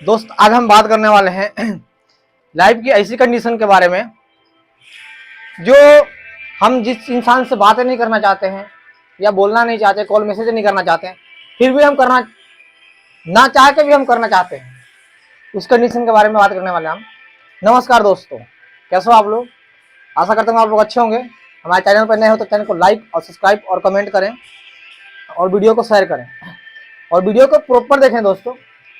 दोस्त आज हम बात करने वाले हैं लाइफ की ऐसी कंडीशन के बारे में जो हम जिस इंसान से बातें नहीं करना चाहते हैं या बोलना नहीं चाहते, कॉल मैसेज नहीं करना चाहते हैं, फिर भी हम करना ना चाह के भी हम करना चाहते हैं। उस कंडीशन के बारे में बात करने वाले हैं हम। नमस्कार दोस्तों, कैसे हो आप लोग? आशा करता हूँ आप लोग अच्छे होंगे। हमारे चैनल पर नए हो तो चैनल को लाइक और सब्सक्राइब और कमेंट करें और वीडियो को शेयर करें और वीडियो को प्रॉपर देखें दोस्तों,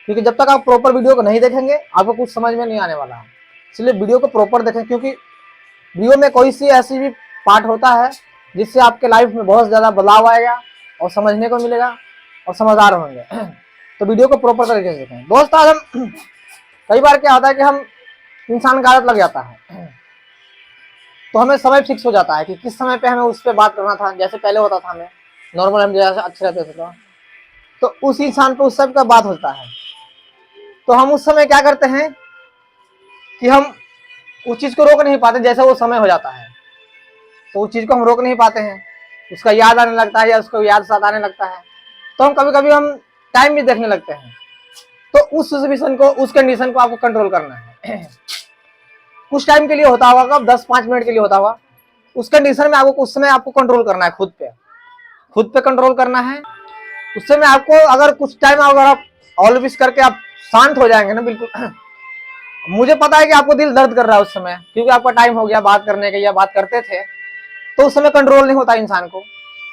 क्योंकि जब तक आप प्रॉपर वीडियो को नहीं देखेंगे आपको कुछ समझ में नहीं आने वाला है। इसलिए वीडियो को प्रॉपर देखें, क्योंकि वीडियो में कोई सी ऐसी भी पार्ट होता है जिससे आपके लाइफ में बहुत ज़्यादा बदलाव आएगा और समझने को मिलेगा और समझदार होंगे। तो वीडियो को प्रॉपर तरीके से देखें दोस्त। आज हम कई बार क्या होता है कि हम इंसान का आदत लग जाता है, तो हमें समय फिक्स हो जाता है कि किस समय पे हमें उस पर बात करना था। जैसे पहले होता था, हमें नॉर्मल हम जैसे अच्छे रहते थे तो उस इंसान पे उस समय का बात होता है, तो हम उस समय क्या करते हैं कि हम उस चीज़ को रोक नहीं पाते। जैसे वो समय हो जाता है तो उस चीज़ को हम रोक नहीं पाते हैं, उसका याद आने लगता है या उसको याद सताने लगता है, तो हम कभी कभी हम टाइम भी देखने लगते हैं। तो उस सिचुएशन को, उस कंडीशन को आपको कंट्रोल करना है। कुछ टाइम के लिए होता होगा, कब 10-5 मिनट के लिए होता होगा। उस कंडीशन में आपको उस समय आपको कंट्रोल करना है, खुद पे कंट्रोल करना है। उस समय आपको अगर कुछ टाइम अगर आप ऑलवेज करके आप शांत हो जाएंगे ना, बिल्कुल मुझे पता है कि आपको दिल दर्द कर रहा है उस समय, क्योंकि आपका टाइम हो गया बात करने के या बात करते थे, तो उस समय कंट्रोल नहीं होता इंसान को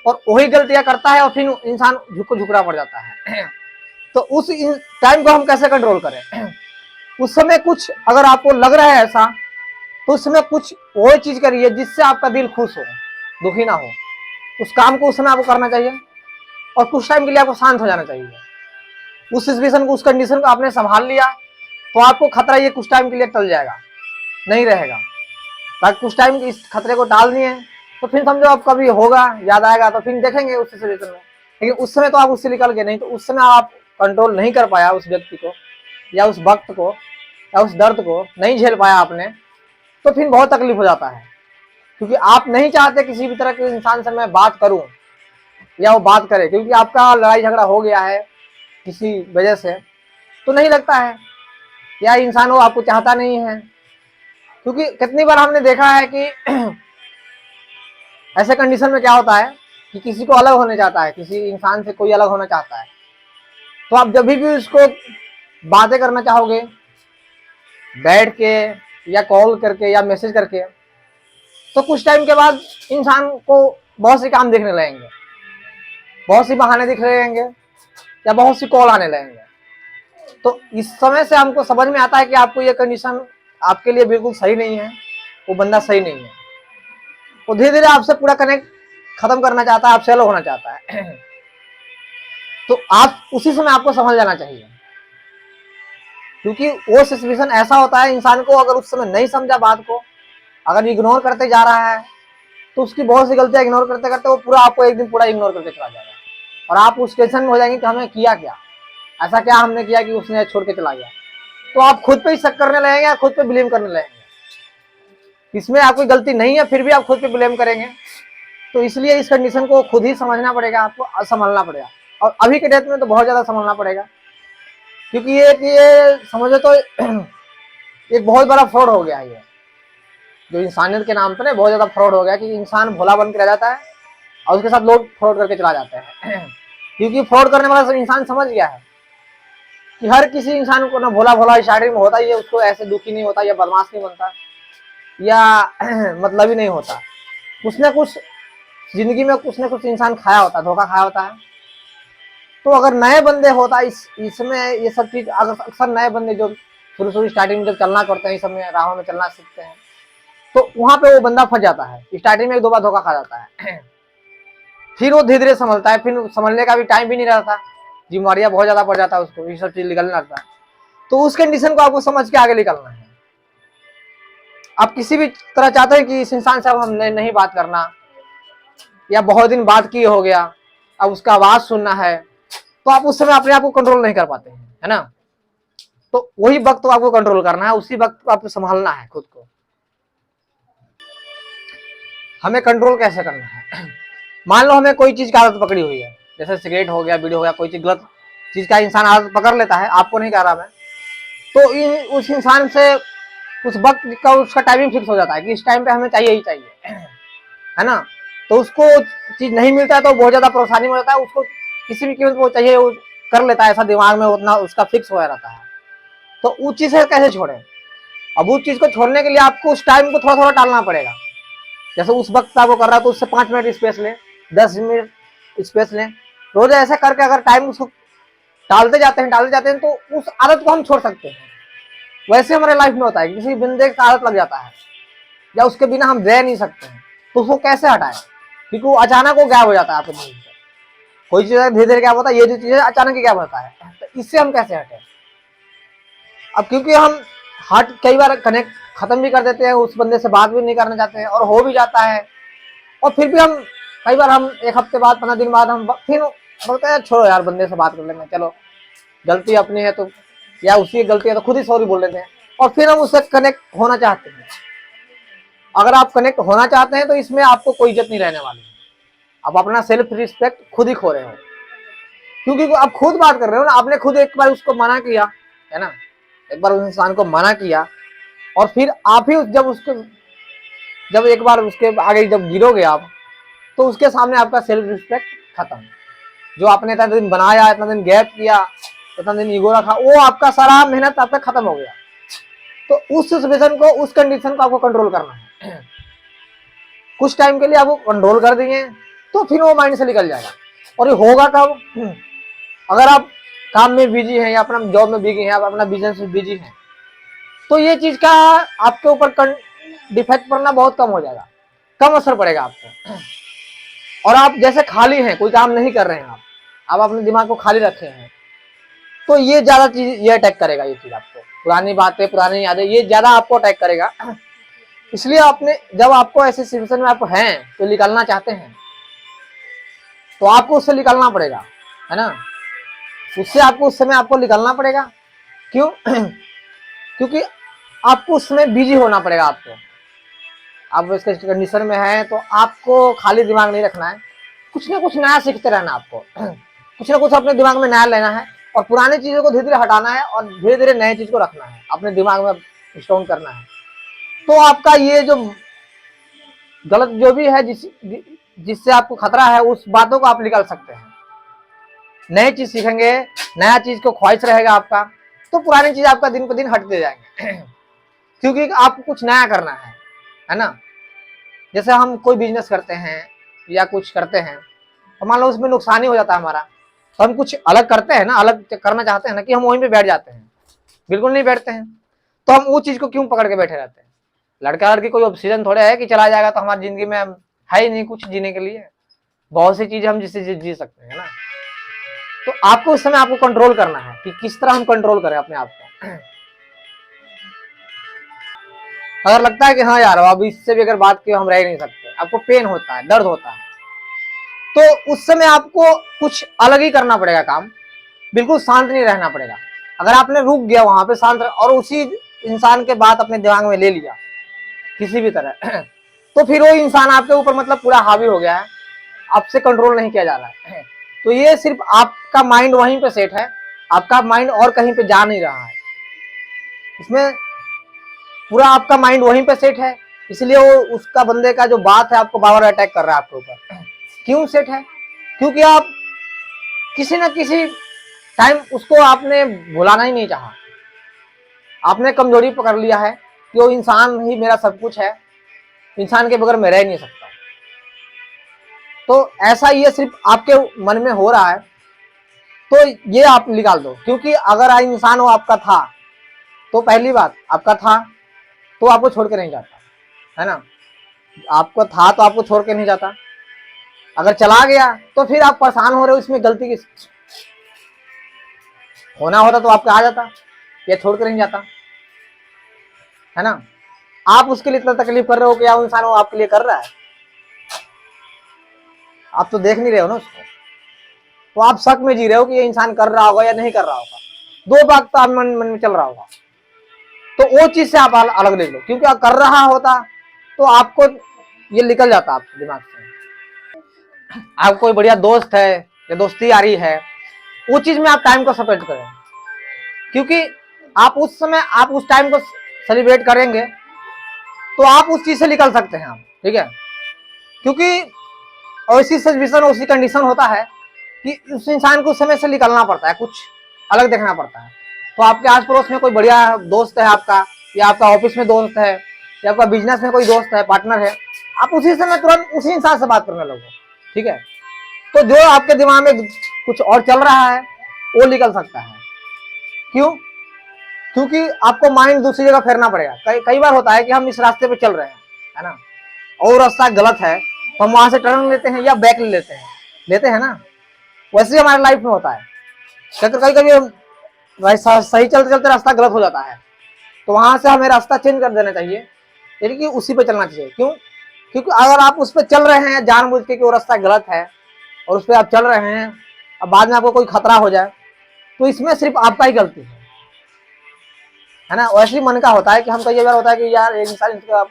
और वही गलतियां करता है और फिर इंसान झुकरा पड़ जाता है। तो उस टाइम को हम कैसे कंट्रोल करें? उस समय कुछ अगर आपको लग रहा है ऐसा, तो उस समय कुछ वो चीज करिए जिससे आपका दिल खुश हो, दुखी ना हो। उस काम को उस समय आपको करना चाहिए और कुछ टाइम के लिए आपको शांत हो जाना चाहिए। उस सिचुएशन को, उस कंडीशन को आपने संभाल लिया तो आपको खतरा ये कुछ टाइम के लिए टल जाएगा, नहीं रहेगा। ताकि कुछ टाइम इस खतरे को टाल दिए तो फिर समझो आप कभी होगा, याद आएगा तो फिर देखेंगे उस सिचुएशन में। लेकिन उस समय तो आप उससे निकल गए नहीं, तो उस समय आप कंट्रोल नहीं कर पाया उस व्यक्ति को या उस वक्त को या उस दर्द को नहीं झेल पाया आपने, तो फिर बहुत तकलीफ हो जाता है। क्योंकि आप नहीं चाहते किसी भी तरह के इंसान से मैं बात करूं या वो बात करे, क्योंकि आपका लड़ाई झगड़ा हो गया है किसी वजह से, तो नहीं लगता है या इंसान वो आपको चाहता नहीं है। क्योंकि कितनी बार हमने देखा है कि ऐसे कंडीशन में क्या होता है कि किसी को अलग होने चाहता है, किसी इंसान से कोई अलग होना चाहता है, तो आप जब भी उसको बातें करना चाहोगे बैठ के या कॉल करके या मैसेज करके, तो कुछ टाइम के बाद इंसान को बहुत से काम दिखने लगेंगे, बहुत सी बहाने दिख रहेंगे या बहुत सी कॉल आने लगेंगे। तो इस समय से हमको समझ में आता है कि आपको ये कंडीशन आपके लिए बिल्कुल सही नहीं है, वो बंदा सही नहीं है, वो धीरे धीरे आपसे पूरा कनेक्ट खत्म करना चाहता है, आपसे अलग होना चाहता है। तो आप उसी समय आपको समझ जाना चाहिए, क्योंकि वो सिचुएशन ऐसा होता है, इंसान को अगर उस समय नहीं समझा बात को, अगर इग्नोर करते जा रहा है, तो उसकी बहुत सी गलतियां इग्नोर करते करते वो पूरा आपको एक दिन पूरा इग्नोर करके चला जाएगा और आप उस टेंशन में हो जाएंगे कि हमें किया क्या, ऐसा क्या हमने किया कि उसने छोड़ के चला गया। तो आप खुद पे ही शक करने लगेंगे या खुद पे ब्लेम करने लगेंगे। इसमें आपकी गलती नहीं है फिर भी आप खुद पे ब्लेम करेंगे। तो इसलिए इस कंडीशन को खुद ही समझना पड़ेगा, आपको संभालना पड़ेगा। और अभी के डेट में तो बहुत ज़्यादा संभालना पड़ेगा, क्योंकि ये समझो तो एक बहुत बड़ा फ्रॉड हो गया है ये, जो इंसानियत के नाम पर बहुत ज़्यादा फ्रॉड हो गया कि इंसान भोला बन के रह जाता है और उसके साथ लोग फ्रॉड करके चला जाते हैं। क्योंकि फ्रॉड करने वाला सब इंसान समझ गया है कि हर किसी इंसान को ना भोला भोला स्टार्टिंग में होता ही है, उसको ऐसे दुखी नहीं होता या बदमाश नहीं बनता या मतलब ही नहीं होता। कुछ ना कुछ जिंदगी में कुछ ना कुछ इंसान खाया होता है, धोखा खाया होता है। तो अगर नए बंदे होता इसमें ये सब चीज, अक्सर नए बंदे जो शुरू स्टार्टिंग में जब चलना करते हैं, इस समय राहों में चलना सीखते हैं, तो वहां पे वो बंदा फंस जाता है। स्टार्टिंग में 1-2 बार धोखा खा जाता है, फिर वो धीरे धीरे संभलता है, फिर संभलने का भी टाइम भी नहीं रहता, जिम्मेवारियां बहुत ज्यादा पड़ जाता है उसको, ये सब चीज निकलने लगता है। तो उस कंडीशन को आपको समझ के आगे निकलना है। आप किसी भी तरह चाहते हैं कि इस इंसान से अब हम नहीं बात करना, या बहुत दिन बात किए हो गया, अब उसका आवाज सुनना है, तो आप उस समय अपने आप को कंट्रोल नहीं कर पाते हैं, है ना। तो वही वक्त तो आपको कंट्रोल करना है, उसी वक्त को आपको संभालना है खुद को। हमें कंट्रोल कैसे करना है? मान लो हमें कोई चीज की आदत पकड़ी हुई है, जैसे सिगरेट हो गया, बीड़ी हो गया, कोई चीज गलत चीज का इंसान आदत पकड़ लेता है, आपको नहीं कह रहा मैं, तो उस इंसान से उस वक्त का उसका टाइमिंग फिक्स हो जाता है कि इस टाइम पे हमें चाहिए ही चाहिए, है ना। तो उसको चीज नहीं मिलता है तो बहुत ज्यादा परेशानी में रहता है, उसको किसी भी कीमत वो चाहिए वो कर लेता है, ऐसा दिमाग में उतना उसका फिक्स हो रहता है। तो उस चीज से कैसे छोड़े? अब उस चीज को छोड़ने के लिए आपको उस टाइम को थोड़ा थोड़ा टालना पड़ेगा। जैसे उस वक्त आपको कर रहा है तो उससे 5 मिनट स्पेस ले, 10 मिनट स्पेस ले, रोज ऐसा करके अगर टाइम उसको टालते जाते हैं तो उस आदत को हम छोड़ सकते हैं। वैसे हमारे लाइफ में होता है, किसी बंदे का आदत लग जाता है या उसके बिना हम रह नहीं सकते हैं, तो उसको कैसे हटाएं? क्योंकि वो अचानक वो गायब हो जाता है आपके जीवन से। कोई चीज धीरे धीरे गायब होता है, ये जो चीज है अचानक ही गायब होता है, तो इससे हम कैसे हटें? अब क्योंकि हम हट कई बार कनेक्ट खत्म भी कर देते हैं, उस बंदे से बात भी नहीं करना चाहते हैं और हो भी जाता है, और फिर भी हम कई बार हम 1 हफ्ते बाद 15 दिन बाद हम फिर बोलते हैं छोड़ो यार बंदे से बात कर लेंगे, चलो गलती अपनी है तो, या उसकी गलती है तो खुद ही सॉरी बोल लेते हैं, और फिर हम उससे कनेक्ट होना चाहते हैं। अगर आप कनेक्ट होना चाहते हैं तो इसमें आपको कोई इज्जत नहीं रहने वाली है, आप अपना सेल्फ रिस्पेक्ट खुद ही खो रहे हो, क्योंकि आप खुद बात कर रहे हो ना, आपने खुद एक बार उसको मना किया है ना, एक बार उस इंसान को मना किया, और फिर आप ही जब एक बार उसके आगे जब गिरोगे आप, तो उसके सामने आपका सेल्फ रिस्पेक्ट खत्म। जो आपने इतना दिन बनाया, इतना दिन गैप किया, इतना दिन ईगो रखा, वो आपका सारा मेहनत आपका खत्म हो गया। तो उस सिचुएशन को, उस कंडीशन को आपको कंट्रोल करना है। कुछ टाइम के लिए आपको कंट्रोल कर दिए तो फिर वो माइंड से निकल जाएगा। और ये होगा कब? अगर आप काम में बिजी हैं या अपना जॉब में बिजी हैं, आप अपना बिजनेस में बिजी हैं, तो ये चीज का आपके ऊपर डिफेक्ट पड़ना बहुत कम हो जाएगा, कम असर पड़ेगा आपको। और आप जैसे खाली हैं, कोई काम नहीं कर रहे हैं, आप अपने दिमाग को खाली रखे हैं, तो ये ज्यादा चीज ये अटैक करेगा, ये चीज आपको पुरानी बातें, पुरानी यादें, ये ज्यादा आपको अटैक करेगा। इसलिए आपने जब आपको ऐसे सिचुएशन में आप हैं तो निकलना चाहते हैं, तो आपको उससे निकलना पड़ेगा, है ना। उससे आपको उस समय आपको निकलना पड़ेगा। क्यों? क्योंकि आपको उस समय बिजी होना पड़ेगा। आप इस कंडीशन में हैं तो आपको खाली दिमाग नहीं रखना है, कुछ ना कुछ नया सीखते रहना आपको। कुछ ना कुछ अपने दिमाग में नया लेना है, और पुरानी चीजों को धीरे धीरे हटाना है, और धीरे धीरे नए चीज को रखना है, अपने दिमाग में स्टोर करना है। तो आपका ये जो गलत जो भी है, जिससे आपको खतरा है, उस बातों को आप निकाल सकते हैं। नई चीज सीखेंगे, नया चीज को ख्वाहिश रहेगा आपका, तो पुरानी चीज आपका दिन पर दिन हटते जाएंगे। क्योंकि आपको कुछ नया करना है ना। जैसे हम कोई बिजनेस करते हैं या कुछ करते हैं, तो मान लो उसमें नुकसान ही हो जाता है हमारा, तो हम कुछ अलग करते हैं ना, अलग करना चाहते हैं ना, कि हम वहीं पे बैठ जाते हैं? बिल्कुल नहीं बैठते हैं। तो हम वो चीज को क्यों पकड़ के बैठे रहते हैं? लड़का लड़की कोई ऑप्शन थोड़े है कि चला जाएगा तो हमारी जिंदगी में है ही नहीं कुछ जीने के लिए। बहुत सी चीजें हम जिससे जी सकते हैं ना। तो आपको उस समय आपको कंट्रोल करना है कि किस तरह हम कंट्रोल करें अपने आप को। अगर लगता है कि हाँ यार अब इससे भी अगर बात की हम रह नहीं सकते, आपको पेन होता है, दर्द होता है, तो उस समय आपको कुछ अलग ही करना पड़ेगा काम, बिल्कुल शांत नहीं रहना पड़ेगा। अगर आपने रुक गया वहां पे शांत और उसी इंसान के बात अपने दिमाग में ले लिया किसी भी तरह, तो फिर वो इंसान आपके ऊपर मतलब पूरा हावी हो गया है, आपसे कंट्रोल नहीं किया जा रहा है। तो ये सिर्फ आपका माइंड वहीं पे सेट है, आपका माइंड और कहीं पे जा नहीं रहा है, इसमें पूरा आपका माइंड वहीं पे सेट है। इसलिए वो उसका बंदे का जो बात है आपको बार बार अटैक कर रहा है आपके ऊपर। क्यों सेट है? क्योंकि आप किसी न किसी टाइम उसको आपने भुलाना ही नहीं चाहा, आपने कमजोरी पकड़ लिया है कि वो इंसान ही मेरा सब कुछ है, इंसान के बगैर मैं रह नहीं सकता। तो ऐसा ये सिर्फ आपके मन में हो रहा है, तो ये आप निकाल दो। क्योंकि अगर इंसान वो आपका था, तो पहली बात आपका था तो आपको छोड़ के नहीं जाता, है ना। आपको था तो आपको छोड़ के नहीं जाता, अगर चला गया तो फिर आप परेशान हो रहे हो, इसमें गलती किस? होना होता तो आपका आ जाता, या छोड़ के नहीं जाता, है ना। आप उसके लिए इतना तकलीफ कर रहे हो कि या इंसान वो आपके लिए कर रहा है, आप तो देख नहीं रहे हो ना उसको, तो आप शक में जी रहे हो कि ये इंसान कर रहा होगा या नहीं कर रहा होगा, दो बात तो आप मन में चल रहा होगा। तो वो चीज से आप अलग ले लो, क्योंकि आप कर रहा होता तो आपको ये निकल जाता आपके दिमाग से। आप कोई बढ़िया दोस्त है या दोस्ती यारी है, वो चीज में आप टाइम को सेपरेट करें। क्योंकि आप उस समय आप उस टाइम को सेलिब्रेट करेंगे तो आप उस चीज से निकल सकते हैं आप, ठीक है। क्योंकि ऐसी सिचुएशन ऐसी कंडीशन होता है कि उस इंसान को उस समय से निकलना पड़ता है, कुछ अलग देखना पड़ता है। तो आपके आस पड़ोस में कोई बढ़िया दोस्त है आपका, या आपका ऑफिस में दोस्त है, या आपका बिजनेस में कोई दोस्त है, पार्टनर है, आप उसी समय तुरंत उसी इंसान से बात करने लगो, ठीक है। तो जो आपके दिमाग में कुछ और चल रहा है वो निकल सकता है। क्यों? क्योंकि आपको माइंड दूसरी जगह फेरना पड़ेगा। कई बार होता है कि हम इस रास्ते पे चल रहे हैं, है ना, और रास्ता गलत है तो हम वहां से टर्न लेते हैं या बैक ले लेते हैं ना। वैसे ही हमारे लाइफ में होता है। कभी कभी सही चलते चलते रास्ता गलत हो जाता है, तो वहां से हमें रास्ता चेंज कर देना चाहिए, यानी कि उसी पे चलना चाहिए। क्यों? क्योंकि अगर आप उस पर चल रहे हैं जानबूझ के कि वो रास्ता गलत है और उस पर आप चल रहे हैं, अब बाद में आपको कोई खतरा हो जाए, तो इसमें सिर्फ आपका ही गलती है ना। वैसे ही मन का होता है कि हम कई बार होता है कि यार एक इंसान इसका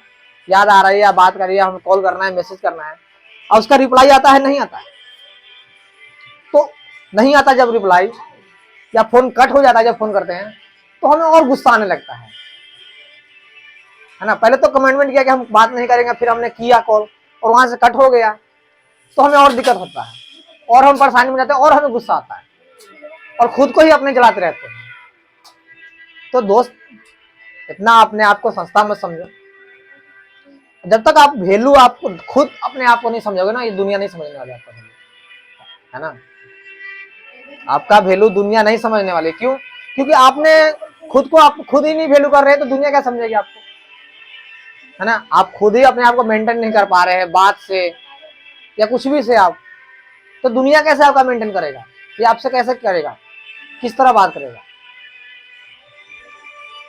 याद आ रही है या बात कर रही है, हमें कॉल करना है, मैसेज करना है, और उसका रिप्लाई आता है, नहीं आता है। तो नहीं आता जब रिप्लाई, या फोन कट हो जाता है जब फोन करते हैं, तो हमें और गुस्सा आने लगता है ना। पहले तो कमिटमेंट किया कि हम बात नहीं करेंगे, फिर हमने किया कॉल और वहां से कट हो गया, तो हमें और दिक्कत होता है और हम परेशानी में जाते हैं और हमें गुस्सा आता है और खुद को ही अपने जलाते रहते हैं। तो दोस्त, इतना अपने आप को सस्ता मत समझो। जब तक आप वैल्यू आपको खुद अपने आप को नहीं समझोगे ना, ये दुनिया नहीं समझने वाली आपका वैल्यू, है ना। आपका वैल्यू दुनिया नहीं समझने वाली। क्यों? क्योंकि आपने खुद को आप खुद ही नहीं वैल्यू कर रहे, तो दुनिया क्या समझेगी आपको, है ना। आप खुद ही अपने आप को मेंटेन नहीं कर पा रहे हैं बात से या कुछ भी से आप, तो दुनिया कैसे आपका मेंटेन करेगा, ये आपसे कैसे करेगा, किस तरह बात करेगा?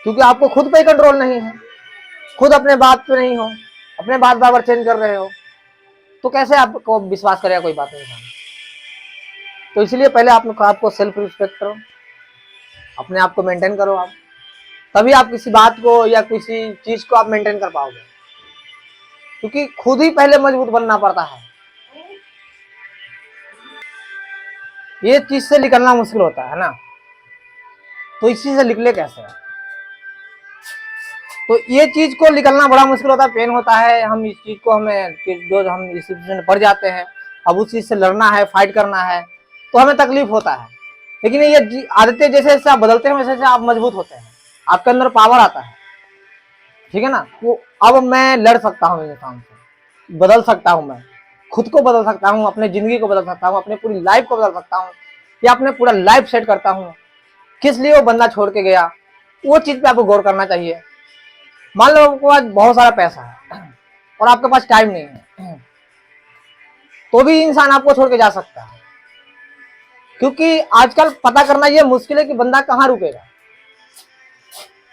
क्योंकि आपको खुद पे कंट्रोल नहीं है, खुद अपने बात पे नहीं हो, अपने बात बार चेंज कर रहे हो, तो कैसे आपको विश्वास करेगा कोई बात नहीं। तो इसलिए पहले आपको सेल्फ रिस्पेक्ट करो, अपने आप को मेंटेन करो आप, तभी आप किसी बात को या किसी चीज को आप मेंटेन कर पाओगे। क्योंकि खुद ही पहले मजबूत बनना पड़ता है, ये चीज से निकलना मुश्किल होता है ना। तो इसी से निकले कैसे? तो ये चीज को निकलना बड़ा मुश्किल होता है, पेन होता है। हम इस चीज को हमें जो हम इस सिचुएशन में पड़ जाते हैं, अब उस चीज से लड़ना है, फाइट करना है, तो हमें तकलीफ होता है। लेकिन ये आदतें जैसे जैसे आप बदलते हैं वैसे वैसे आप मजबूत होते हैं, आपके अंदर पावर आता है, ठीक है ना। वो अब मैं लड़ सकता हूँ इंसान से, बदल सकता हूँ, मैं खुद को बदल सकता हूँ, अपने जिंदगी को बदल सकता हूँ, अपने पूरी लाइफ को बदल सकता हूँ, या अपने पूरा लाइफ सेट करता हूँ। किस लिए वो बंदा छोड़ के गया, वो चीज पे आपको गौर करना चाहिए। मान लो आपके पास बहुत सारा पैसा है और आपके पास टाइम नहीं है, तो भी इंसान आपको छोड़ के जा सकता है। क्योंकि आजकल पता करना ये मुश्किल है कि बंदा कहाँ रुकेगा,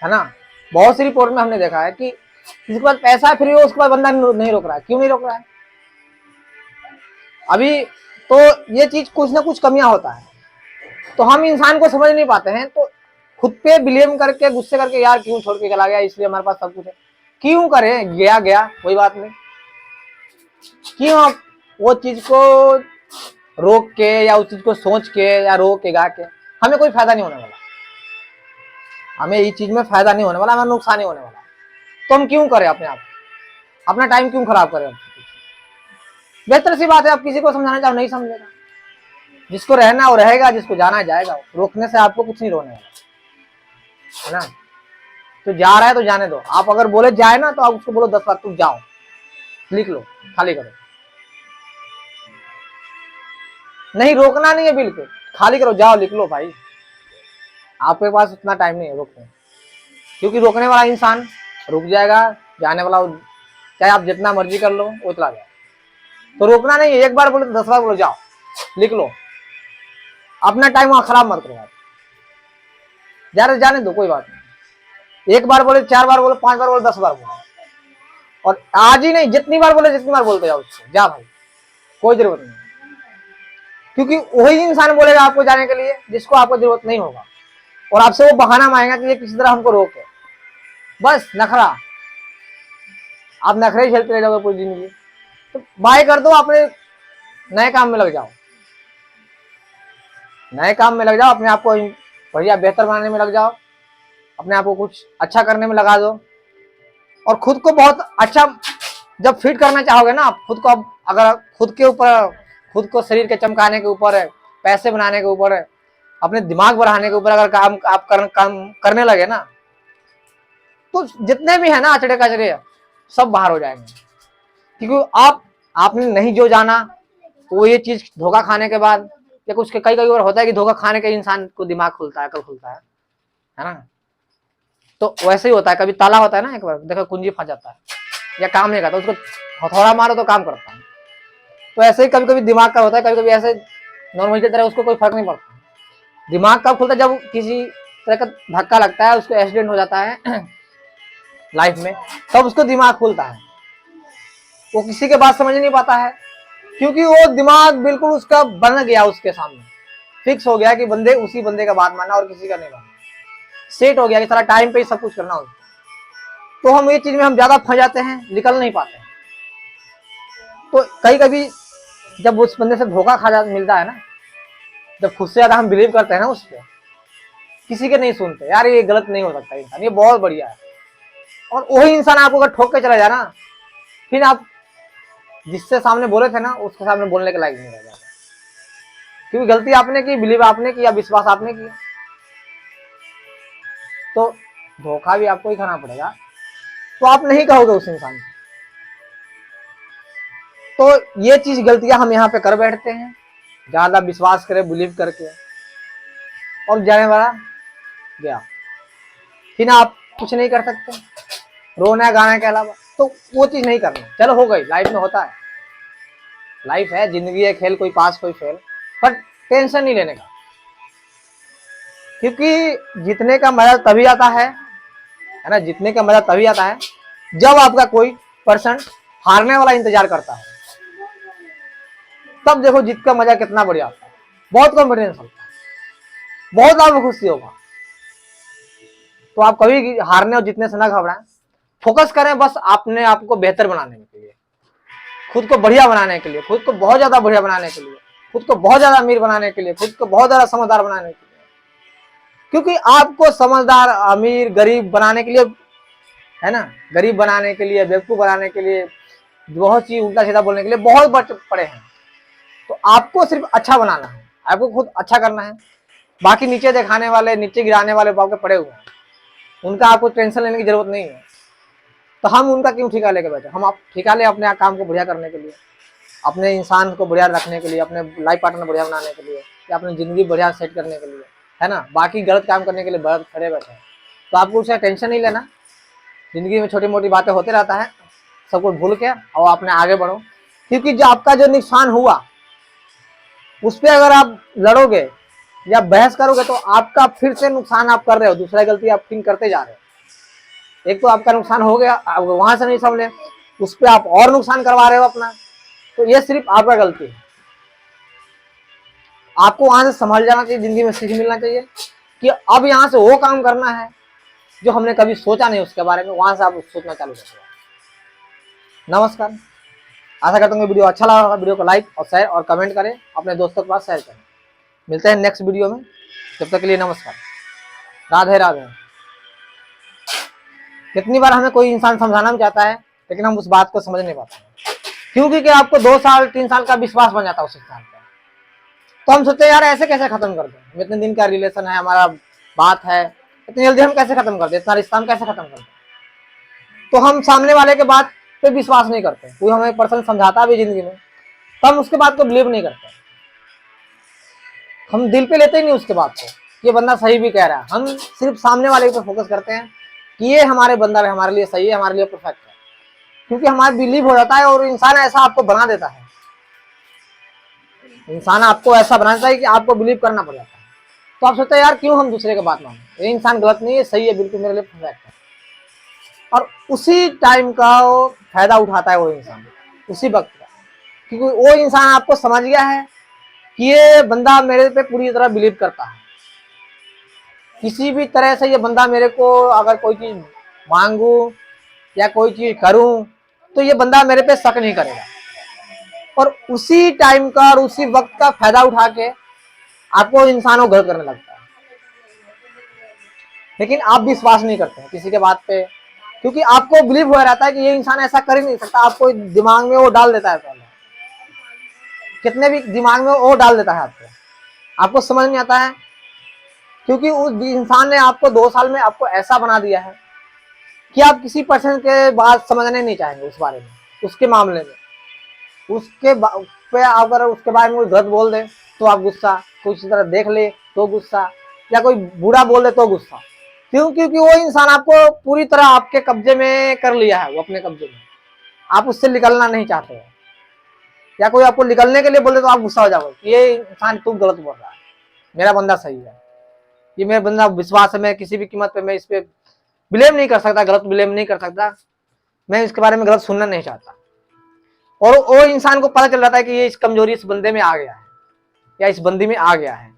है ना। बहुत सी रिपोर्ट में हमने देखा है कि किसी के पास पैसा है फिर भी उसके पास बंदा नहीं रोक रहा है। क्यों नहीं रोक रहा है? अभी तो ये चीज कुछ ना कुछ कमियां होता है, तो हम इंसान को समझ नहीं पाते हैं, तो खुद पे ब्लेम करके गुस्से करके यार क्यों छोड़ के चला गया, इसलिए हमारे पास सब कुछ है। क्यों करें, गया गया कोई बात नहीं। क्यों आप वो चीज को रोक के या उस चीज को सोच के या रोक के गा के, हमें कोई फायदा नहीं होने वाला, हमें इस चीज में फायदा नहीं होने वाला, हमें नुकसान नहीं होने वाला। तो हम क्यों करें अपने आप, अपना टाइम क्यों खराब करें? बेहतर सी बात है, आप किसी को समझाना चाहो नहीं समझेगा, जिसको रहना वो रहेगा, जिसको जाना है जाएगा। रोकने से आपको कुछ नहीं रोने वाला, है ना। तो जा रहा है तो जाने दो। आप अगर बोले जाए ना, तो आप उसको बोलो 10 बार तुम जाओ, लिख लो, खाली करो। नहीं रोकना नहीं है, बिल्कुल खाली करो, जाओ लिख लो भाई। आपके पास उतना टाइम नहीं है रोकने, क्योंकि रोकने वाला इंसान रुक जाएगा, जाने वाला चाहे आप जितना मर्जी कर लो वो चला जाए। तो रोकना नहीं है, एक बार बोले तो 10 बार बोलो, जाओ लिख लो, अपना टाइम वहां खराब मत करो। जाने दो, कोई बात नहीं। एक बार बोले, 4 बार बोलो, 5 बार बोलो, 10 बार बोलो, और आज ही नहीं, जितनी बार बोले जितनी बार बोलते जाओ उसको, जा भाई, कोई जरूरत नहीं। क्योंकि वही इंसान बोलेगा आपको जाने के लिए जिसको आपको जरूरत नहीं होगा, और आपसे वो बहाना मांगेगा कि ये किसी तरह हमको रोके। बस नखरा, आप नखरे झेलते रह जाओगे पूरी जिंदगी। तो बाय कर दो, अपने नए काम में लग जाओ, नए काम में लग जाओ, अपने आप को बढ़िया बेहतर बनाने में लग जाओ, अपने आप को कुछ अच्छा करने में लगा दो, और खुद को बहुत अच्छा जब फिट करना चाहोगे ना आप खुद को, अब अगर खुद के ऊपर, खुद को शरीर के चमकाने के ऊपर है, पैसे बनाने के ऊपर है, अपने दिमाग बढ़ाने के ऊपर अगर काम आप काम करने लगे ना, तो जितने भी है ना अचड़े कचड़े सब बाहर हो जाएंगे। क्योंकि आपने नहीं जो जाना, वो ये चीज धोखा खाने के बाद, या कुछ कई कई बार होता है कि धोखा खाने के इंसान को दिमाग खुलता है, अकल खुलता है ना। तो वैसे ही होता है, कभी ताला होता है ना, एक बार देखो कुंजी फंस जाता है या काम नहीं करता, उसको हथौड़ा मारो तो काम करता है। तो ऐसे ही कभी कभी दिमाग का होता है, कभी कभी ऐसे नॉर्मल की तरह उसको कोई फर्क नहीं पड़ता। दिमाग कब खुलता है? जब किसी तरह का धक्का लगता है, उसको एक्सीडेंट हो जाता है लाइफ में, तब उसको दिमाग खुलता है। वो किसी के बात समझ नहीं पाता है, क्योंकि वो दिमाग बिल्कुल उसका बन गया, उसके सामने फिक्स हो गया कि बंदे उसी बंदे का बात मानना और किसी का नहीं मानना, सेट हो गया कि सारा टाइम पे ही सब कुछ करना होता। तो हम ये चीज में हम ज्यादा फंस जाते हैं, निकल नहीं पाते हैं। तो कई कभी जब उस बंदे से धोखा खा मिलता है ना, जब खुद से ज्यादा हम बिलीव करते हैं ना उस पर, किसी के नहीं सुनते, यार ये गलत नहीं हो सकता इंसान, ये बहुत बढ़िया है, और वही इंसान आपको अगर ठोक के चला जाए ना, फिर आप जिससे सामने बोले थे ना, उसके सामने बोलने के लायक नहीं रह जाते, क्योंकि गलती आपने की, बिलीव आपने किया, विश्वास आपने किया। तो धोखा भी आपको ही खाना पड़ेगा, तो आप नहीं कहोगे उस इंसान को। तो ये चीज गलतियां हम यहाँ पे कर बैठते हैं, ज्यादा विश्वास करें बिलीव करके, और जाने वाला गया, फिर आप कुछ नहीं कर सकते रोना गाने के अलावा। तो वो चीज नहीं करना। चलो हो गई, लाइफ में होता है, लाइफ है, जिंदगी है, खेल, कोई पास कोई फेल, बट टेंशन नहीं लेने का, क्योंकि जीतने का मजा तभी आता है ना, जीतने का मजा तभी आता है जब आपका कोई पर्सन हारने वाला इंतजार करता है, तब देखो जीत का मजा कितना बढ़िया आता है, बहुत कॉन्फिडेंस होता है, बहुत आपको खुशी होगा। तो आप कभी हारने और जीतने से ना घबराएं, फोकस करें बस अपने आप को बेहतर बनाने के लिए, खुद को बढ़िया बनाने के लिए, खुद को बहुत ज्यादा बढ़िया बनाने के लिए, खुद को बहुत ज्यादा अमीर बनाने के लिए, खुद को बहुत ज्यादा समझदार बनाने के लिए। क्योंकि आपको समझदार, अमीर, गरीब बनाने के लिए, है ना, गरीब बनाने के लिए, बेवकूफ बनाने के लिए, बहुत चीज उल्टा सीधा बोलने के लिए बहुत बच्चे पड़े हैं। तो आपको सिर्फ अच्छा बनाना है, आपको खुद अच्छा करना है। बाकी नीचे दिखाने वाले, नीचे गिराने वाले बाप के पड़े हुए हैं, उनका आपको टेंशन लेने की जरूरत नहीं है। तो हम उनका क्यों ठिका लेके बैठे? हम आप ठिका ले अपने काम को बढ़िया करने के लिए, अपने इंसान को बढ़िया रखने के लिए, अपने लाइफ पार्टनर बढ़िया बनाने के लिए, या अपनी जिंदगी बढ़िया सेट करने के लिए, है ना। बाकी गलत काम करने के लिए बहुत खड़े बैठे हैं। तो आपको उसका टेंशन नहीं लेना, जिंदगी में छोटी मोटी बातें होते रहता है, सबको भूल के और अपने आगे बढ़ो। क्योंकि जो आपका जो नुकसान हुआ उस पर अगर आप लड़ोगे या बहस करोगे, तो आपका फिर से नुकसान आप कर रहे हो, दूसरा गलती आप फिर करते जा रहे हो। एक तो आपका नुकसान हो गया, आप वहां से नहीं समझे, उस पर आप और नुकसान करवा रहे हो अपना। तो ये सिर्फ आपका गलती है। आपको वहां से संभल जाना चाहिए, जिंदगी में सीख मिलना चाहिए कि अब यहाँ से वो काम करना है जो हमने कभी सोचा नहीं उसके बारे में, वहां से आप सोचना चालू कर दो। नमस्कार, आशा करता हूँ वीडियो अच्छा लगा होगा। वीडियो को लाइक और शेयर और कमेंट करें, अपने दोस्तों के पास शेयर करें। मिलते हैं नेक्स्ट वीडियो में, तब तक के लिए नमस्कार, राधे राधे। कितनी बार हमें कोई इंसान समझाना भी चाहता है, लेकिन हम उस बात को समझ नहीं पाते, क्योंकि आपको 2 साल 3 साल का विश्वास बन जाता है उस इंसान पर। तो हम सोचते हैं यार ऐसे कैसे खत्म कर दें, इतने दिन का रिलेशन है हमारा, बात है, इतनी जल्दी हम कैसे खत्म कर दें, इतना रिश्ता हम कैसे खत्म कर दें। तो हम सामने वाले के बात पे विश्वास नहीं करते। कोई हमें पर्सन समझाता भी जिंदगी में, तो हम उसके बात को बिलीव नहीं करते, हम दिल पे लेते ही नहीं उसके बात को। ये बंदा सही भी कह रहा है, हम सिर्फ सामने वाले पे फोकस करते हैं कि ये हमारे बंदा है, हमारे लिए सही है, हमारे लिए परफेक्ट है, क्योंकि हमारा बिलीव हो जाता है। और इंसान ऐसा आपको बना देता है, इंसान आपको ऐसा बना देता है कि आपको बिलीव करना पड़ जाता है। तो आप सोचते हैं यार क्यों हम दूसरे की बात माने, ये इंसान गलत नहीं है, सही है, बिल्कुल मेरे लिए परफेक्ट है। और उसी टाइम का वो फायदा उठाता है वो इंसान, उसी वक्त का, क्योंकि वो इंसान आपको समझ गया है कि ये बंदा मेरे पे पूरी तरह बिलीव करता है। किसी भी तरह से ये बंदा मेरे को अगर कोई चीज मांगू या कोई चीज करूं, तो ये बंदा मेरे पे शक नहीं करेगा। और उसी टाइम का और उसी वक्त का फायदा उठा के आपको इंसानों गलत करने लगता है। लेकिन आप विश्वास नहीं करते हैं किसी के बात पे, क्योंकि आपको बिलीव हो रहता है कि ये इंसान ऐसा कर ही नहीं सकता। आपको दिमाग में वो डाल देता है, पहले कितने भी दिमाग में वो डाल देता है आपको समझ नहीं आता है, क्योंकि उस इंसान ने आपको 2 साल में आपको ऐसा बना दिया है कि आप किसी पर्सन के बात समझने नहीं चाहेंगे उस बारे में, उसके मामले में, उसके पे अगर उसके बारे में कोई गलत बोल दे तो आप गुस्सा, कुछ तरह देख ले तो गुस्सा, या कोई बुरा बोल दे तो गुस्सा। क्यों? क्योंकि वो इंसान आपको पूरी तरह आपके कब्जे में कर लिया है, वो अपने कब्जे में, आप उससे निकलना नहीं चाहते हो, या कोई आपको निकलने के लिए बोले तो आप गुस्सा हो जाओगे, ये इंसान तुम गलत बोल रहा है, मेरा बंदा सही है, ये मेरा बंदा विश्वास है, मैं किसी भी कीमत पे मैं इस पे ब्लेम नहीं कर सकता, गलत ब्लेम नहीं कर सकता, मैं इसके बारे में गलत सुनना नहीं चाहता। और वो इंसान को पता चल जाता है कि ये इस कमजोरी इस बंदे में आ गया है या इस बंदी में आ गया है,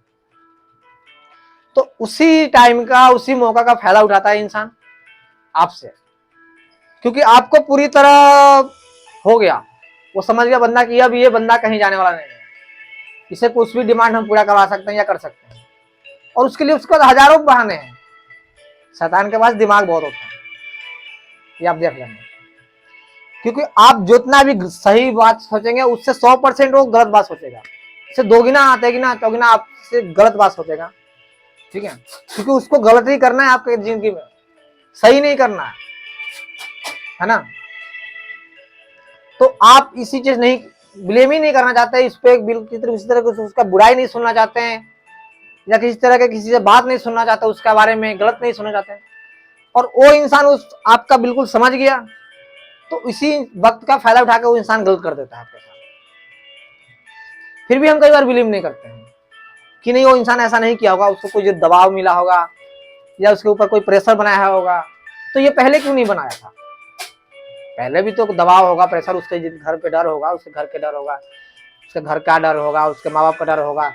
तो उसी टाइम का, उसी मौका का फायदा उठाता है इंसान आपसे, क्योंकि आपको पूरी तरह हो गया, वो समझ गया बंदा कि अब ये बंदा कहीं जाने वाला नहीं है, इसे कुछ भी डिमांड हम पूरा करवा सकते हैं या कर सकते हैं, और उसके लिए उसके हजारों बहाने हैं। शैतान के पास दिमाग बहुत होता है, ये आप देख लेंगे, क्योंकि आप जितना भी सही बात सोचेंगे उससे 100% वो गलत बात सोचेगा, इससे 2 गुना 3 गुना 4 गुना आपसे गलत बात सोचेगा, ठीक है, क्योंकि उसको गलत ही करना है आपके जिंदगी में, सही नहीं करना है ना। तो आप इसी चीज नहीं, ब्लेम ही नहीं करना चाहते इस पे, किसी तरह से उसका बुराई नहीं सुनना चाहते हैं, या किसी तरह के किसी से बात नहीं सुनना चाहते, उसके बारे में गलत नहीं सुनना चाहते, और वो इंसान उस आपका बिल्कुल समझ गया, तो इसी वक्त का फायदा उठा के वो इंसान गलत कर देता है आपके साथ। फिर भी हम कई बार बिलीव नहीं करते हैं कि नहीं वो इंसान ऐसा नहीं किया होगा, उसको कोई दबाव मिला होगा या उसके ऊपर कोई प्रेशर बनाया होगा, तो ये पहले क्यों नहीं बनाया था? पहले भी तो दबाव होगा, प्रेशर, उसके घर पे डर होगा, उसके घर के डर होगा, उसके घर का डर होगा, उसके माँ बाप का डर होगा,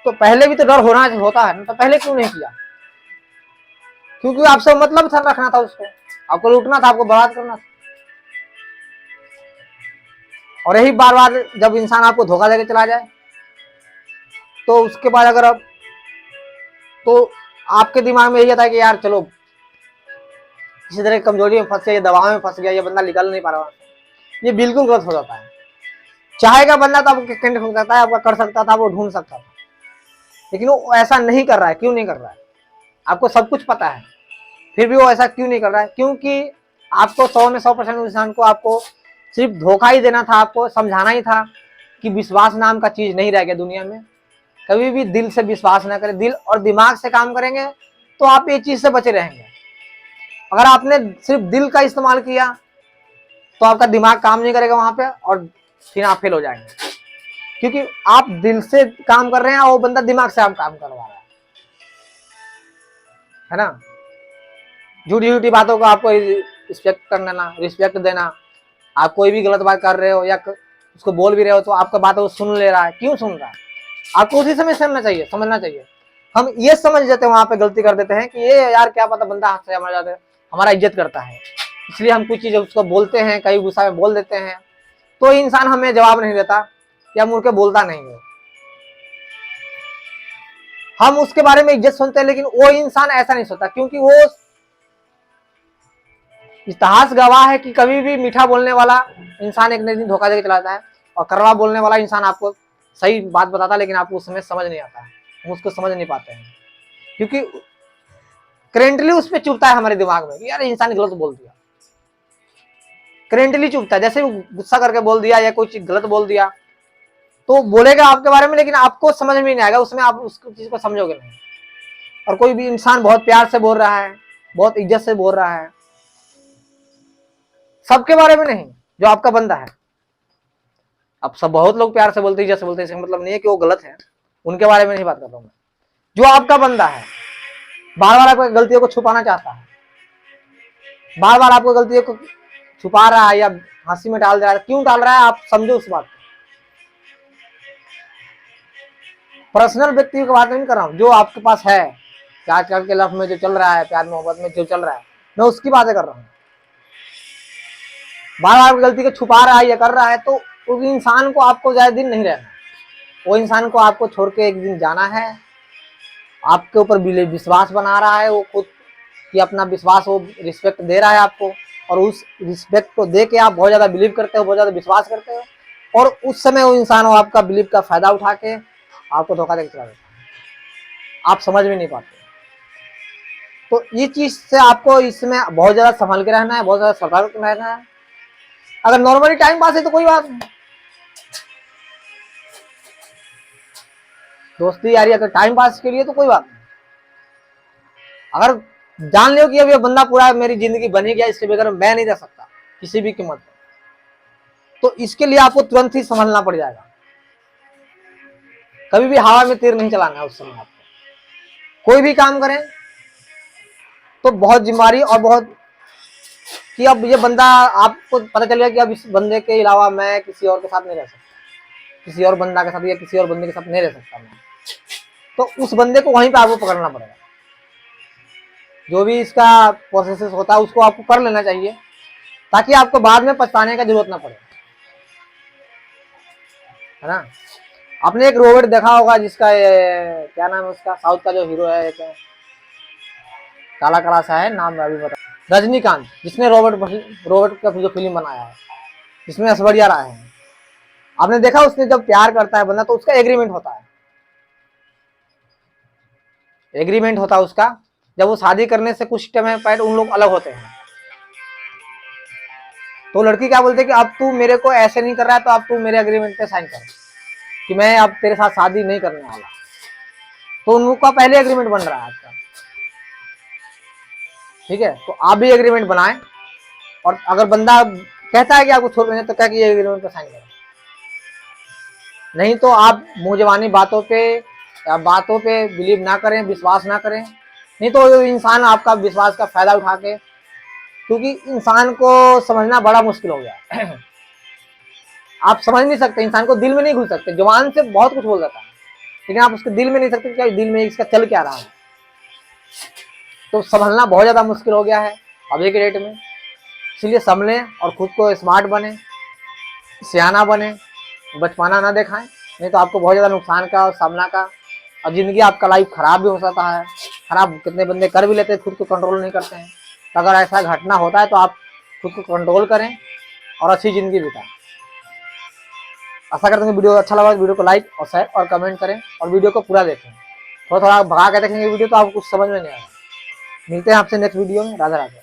तो पहले भी तो डर होता है ना, तो पहले क्यों नहीं किया? क्योंकि आपसे मतलब था, रखना था उसको, आपको लूटना था, आपको बर्बाद करना था। और यही बार बार जब इंसान आपको धोखा देके चला जाए, तो उसके बाद अगर आप, तो आपके दिमाग में यही आता है कि यार चलो किसी तरह कमजोरी में फंस गया, दबाव में फंस गया, ये बंदा निकल नहीं पा रहा, ये बिल्कुल गलत हो जाता है। चाहेगा बंदा तो आपको कैंड हो सकता है, आपका कर सकता था, वो ढूंढ सकता था, लेकिन वो ऐसा नहीं कर रहा है। क्यों नहीं कर रहा है? आपको सब कुछ पता है, फिर भी वो ऐसा क्यों नहीं कर रहा है? क्योंकि आपको 100 में 100% इंसान को आपको सिर्फ धोखा ही देना था, आपको समझाना ही था कि विश्वास नाम का चीज नहीं रह गया दुनिया में, कभी भी दिल से विश्वास ना करें, दिल और दिमाग से काम करेंगे तो आप ये चीज से बचे रहेंगे। अगर आपने सिर्फ दिल का इस्तेमाल किया तो आपका दिमाग काम नहीं करेगा वहां पे, और फिर आप फेल हो जाएंगे, क्योंकि आप दिल से काम कर रहे हैं और वो बंदा दिमाग से आप काम करवा रहा है ना। झूठी झूठी बातों को आपको रिस्पेक्ट करना, रिस्पेक्ट देना, आप कोई भी गलत बात कर रहे हो या उसको बोल भी रहे हो तो आपका बात वो सुन ले रहा है, क्यों सुन रहा है? आपको उसी समय समझना चाहिए, समझना चाहिए। हम ये समझ जाते हैं, वहां पे गलती कर देते हैं कि ये यार क्या पता बंदा हाथ से हमारा जाता है, हमारा इज्जत करता है, इसलिए हम कुछ चीजें उसको बोलते हैं, कई गुस्सा में बोल देते हैं, तो इंसान हमें जवाब नहीं देता या मुड़ के बोलता नहीं है। हम उसके बारे में इज्जत सुनते हैं, लेकिन वो इंसान ऐसा नहीं सोचता, क्योंकि वो इतिहास गवाह है कि कभी भी मीठा बोलने वाला इंसान एक दिन धोखा देकर चलाता है, और कड़वा बोलने वाला इंसान आपको सही बात बताता है, लेकिन आपको उस समय समझ नहीं आता है, हम उसको समझ नहीं पाते हैं, क्योंकि करेंटली उस पर चुभता है हमारे दिमाग में कि यार इंसान गलत बोल दिया, करेंटली चुभता है, जैसे गुस्सा करके बोल दिया या कोई चीज गलत बोल दिया तो बोलेगा आपके बारे में, लेकिन आपको समझ में नहीं आएगा, उसमें आप उस चीज को समझोगे नहीं। और कोई भी इंसान बहुत प्यार से बोल रहा है, बहुत इज्जत से बोल रहा है, सबके बारे में नहीं, जो आपका बंदा है। अब सब बहुत लोग प्यार से बोलते हैं, इज्जत से बोलते हैं, इसका मतलब नहीं है कि वो गलत है, उनके बारे में नहीं बात कर रहा हूं मैं। जो आपका बंदा है, बार बार आपकी गलतियों को छुपाना चाहता है, बार बार आपको गलतियों को छुपा रहा है या हंसी में डाल रहा है, क्यों डाल रहा है आप समझो उस बात को। पर्सनल व्यक्ति की बात नहीं कर रहा हूँ, जो आपके पास है, आजकल के लव में जो चल रहा है, प्यार मोहब्बत में जो चल रहा है, मैं उसकी बातें कर रहा हूँ। बार बार गलती को छुपा रहा है या कर रहा है, तो उस इंसान को आपको ज्यादा दिन नहीं रहना, वो इंसान को आपको छोड़ के एक दिन जाना है। आपके ऊपर विश्वास बना रहा है, वो खुद कि अपना विश्वास वो रिस्पेक्ट दे रहा है आपको, और उस रिस्पेक्ट को दे के आप बहुत ज़्यादा बिलीव करते हो, बहुत ज़्यादा विश्वास करते हो, और उस समय वो इंसान वो आपका बिलीव का फायदा उठा के आपको धोखा देकर चला जाता है, आप समझ में नहीं पाते। तो ये चीज से आपको इसमें बहुत ज्यादा संभल के रहना है, बहुत ज्यादा सतर्क रहना है। अगर नॉर्मली टाइम पास है तो कोई बात नहीं, दोस्ती यारी अगर टाइम पास के लिए तो कोई बात नहीं। अगर जान लो कि अब ये बंदा पूरा मेरी जिंदगी बनी गया, इसके बगैर मैं नहीं रह सकता किसी भी कीमत पर, तो इसके लिए आपको तुरंत ही संभलना पड़ जाएगा। कभी भी हवा में तीर नहीं चलाना है उस समय। आपको कोई भी काम करें तो बहुत जिम्मेदारी और बहुत कि अब ये बंदा, आपको पता चल गया कि अब इस बंदे के अलावा मैं किसी और के साथ नहीं रह सकता, किसी और बंदा के साथ या किसी और बंदे के साथ नहीं रह सकता मैं, तो उस बंदे को वहीं पे आपको पकड़ना पड़ेगा। जो भी इसका प्रोसेस होता है उसको आपको कर लेना चाहिए, ताकि आपको बाद में पछताने का जरूरत ना पड़े, है ना। आपने एक रोबोट देखा होगा जिसका क्या नाम है उसका, साउथ का जो हीरो है, एक काला काला सा है, नाम अभी बता, रजनीकांत, जिसने रोबोट का जो फिल्म बनाया है, जिसमें ऐश्वर्या राय है। आपने देखा उसने जब प्यार करता है बंदा तो उसका एग्रीमेंट होता है, एग्रीमेंट होता है उसका, जब वो शादी करने से कुछ टाइम पहले उन लोग अलग होते हैं, तो लड़की क्या बोलते है कि अब तू मेरे को ऐसे नहीं कर रहा है तो अब तू मेरे एग्रीमेंट पे साइन कर कि मैं अब तेरे साथ शादी नहीं करने वाला। तो उन लोग का पहले एग्रीमेंट बन रहा है आपका, ठीक है। तो आप भी एग्रीमेंट बनाएं, और अगर बंदा कहता है कि आपको छोड़ देंगे तो क्या कि एग्रीमेंट पे साइन करें, नहीं तो आप मुंह जवानी बातों पे बिलीव ना करें, विश्वास ना करें, नहीं तो इंसान आपका विश्वास का फायदा उठा के, क्योंकि इंसान को समझना बड़ा मुश्किल हो गया आप समझ नहीं सकते, इंसान को दिल में नहीं घुस सकते, जुबान से बहुत कुछ बोल जाता है लेकिन आप उसके दिल में नहीं सकते क्या दिल में इसका चल क्या रहा है। तो समझना बहुत ज्यादा मुश्किल हो गया है अभी के डेट में, इसलिए समझें और खुद को स्मार्ट बने, सियाना बने, बचपना ना दिखाएं, नहीं तो आपको बहुत ज्यादा नुकसान का सामना का, और जिंदगी आपका लाइफ खराब भी हो सकता है। खराब कितने बंदे कर भी लेते हैं, खुद को कंट्रोल नहीं करते हैं। तो अगर ऐसा घटना होता है तो आप खुद को कंट्रोल करें और अच्छी जिंदगी बिताएं। आशा करते हैं वीडियो अच्छा लगा, वीडियो को लाइक और शेयर और कमेंट करें, और वीडियो को पूरा देखें। थोड़ा थोड़ा भगा के देखेंगे वीडियो तो आपको कुछ समझ में नहीं आएगा। मिलते हैं आपसे नेक्स्ट वीडियो में। राधे राधे।